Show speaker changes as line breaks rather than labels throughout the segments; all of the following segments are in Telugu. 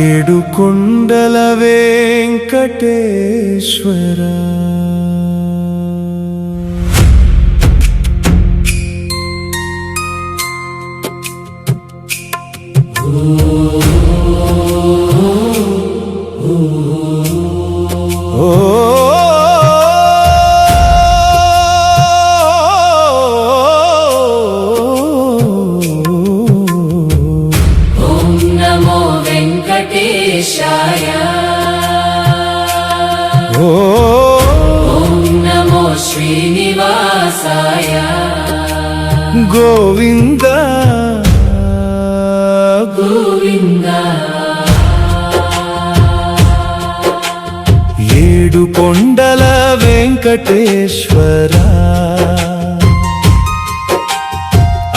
ఏడుకొండల వెంకటేశ్వర
ఓం నమో శ్రీనివాసాయ
గోవింద
గోవింద
ఏడుకొండల వెంకటేశ్వర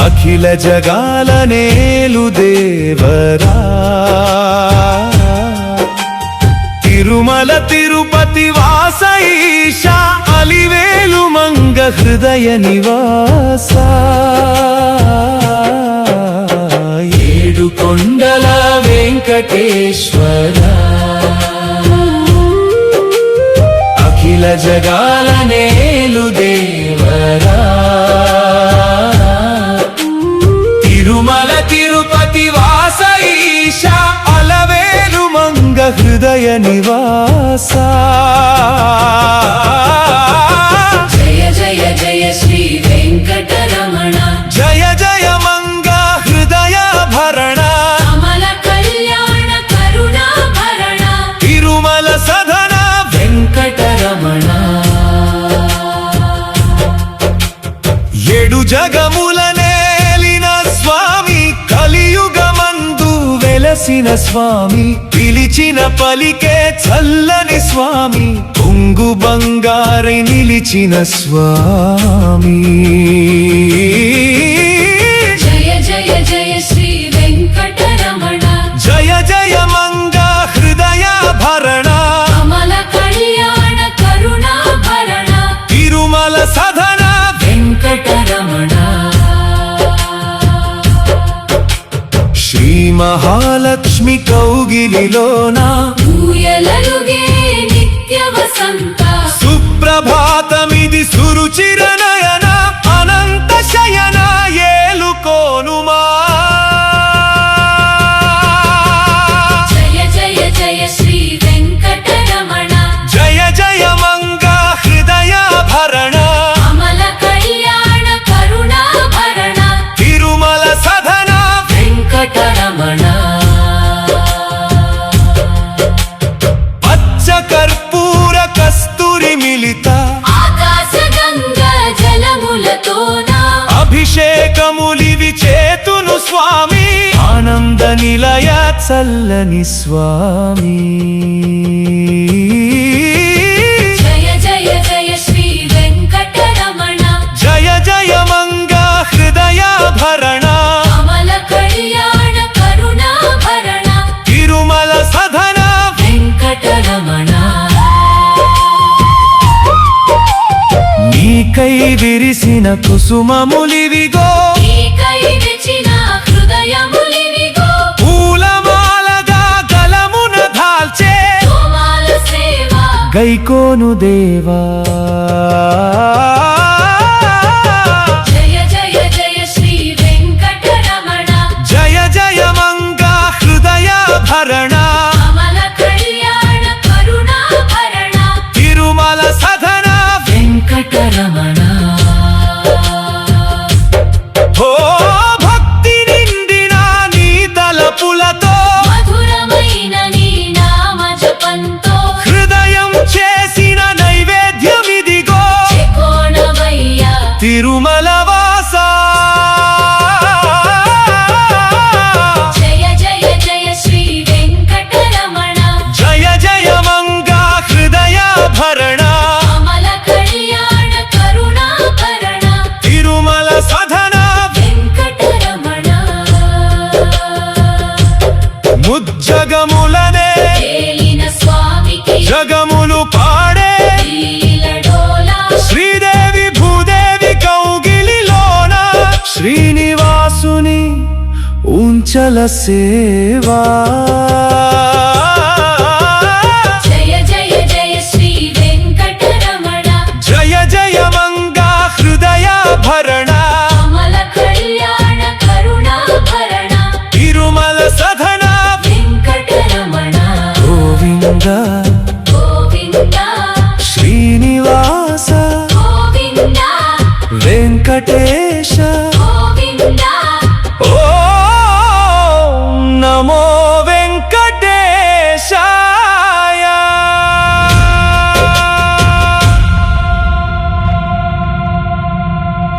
అఖిల జగాల నేలు దేవరా తిరుమల తిరుపతి వాస ఈశా అలివేలు మంగ హృదయ నివాస ఏడుకొండల వెంకటేశ్వర అఖిల జగాల నేలు దేవరా తిరుమల తిరుపతి వాస ఈశా అలవేలు మంగ హృదయ నివాస
జయ జయ జయ శ్రీ వెంకటరమణ
జయ జయ మంగ హృదయ భరణ
కమల కళ్యాణ కరుణాభరణ
తిరుమల సదన
వెంకటరమణ
ఏడు జగముల నేలిన స్వామి కలియుగమందు వెలసిన స్వామి పిలిచిన పలికే చల్లని స్వామి పొంగు బంగారై నిలిచిన స్వామి
జయ జయ జయ శ్రీ వెంకటరమణ
జయ జయ మంగ హృదయ భరణ
కమల కళ్యాణ కరుణాభరణ
తిరుమల సదన
వెంకటరమణ
శ్రీ మహాలక్ష్మి కౌగిలిలోన
ఊయలలుగే నిత్య వసంత
సుప్రభాతమిది సురుచిర నయన అనంత శయన ఏలుకోనుమా
జయ జయ జయ శ్రీ వెంకటరమణ
జయ జయ మంగ హృదయ భరణ
కమల కళ్యాణ కరుణాభరణ
తిరుమల సదన
వెంకటరమణ
పచ్చ కర్పూర కస్తూరి మిలిత
ఆకాశ గంగా జలములతోన
అభిషేకములివి చేతును స్వామి ఆనంద నిలయ చల్లని స్వామి
జయ జయ జయ శ్రీ వెంకటరమణ
జయ జయ మంగ హృదయ భరణ
కమల కళ్యాణ కరుణాభరణ
తిరుమల సదన
వెంకటరమణ
నీకై విరిసిన కుసుమములివిగో
నీకై తెచిన హృదయములివిగో
పూలమాలగా గలమున దాల్చే
గోమాల సేవ
గైకోను దేవా
జయ జయ జయ శ్రీ వెంకటరమణ
జయ జయ మంగ హృదయ భరణ
కమల కళ్యాణ కరుణాభరణ
తిరుమల సదన
వెంకటరమణ
ఓ భక్తి నిండిన నీ తలపులతో
మధురమైన నీ నామ జపంతో
హృదయం చేసిన నైవేద్యమిదిగో
త్రికోణ
సేవా
జయ జయ జయ శ్రీ వెంకటరమణ
జయ జయ మంగా హృదయాభరణ
కమల కళ్యాణ కరుణాభరణ
తిరుమల సధన
వెంకటరమణ
గోవింద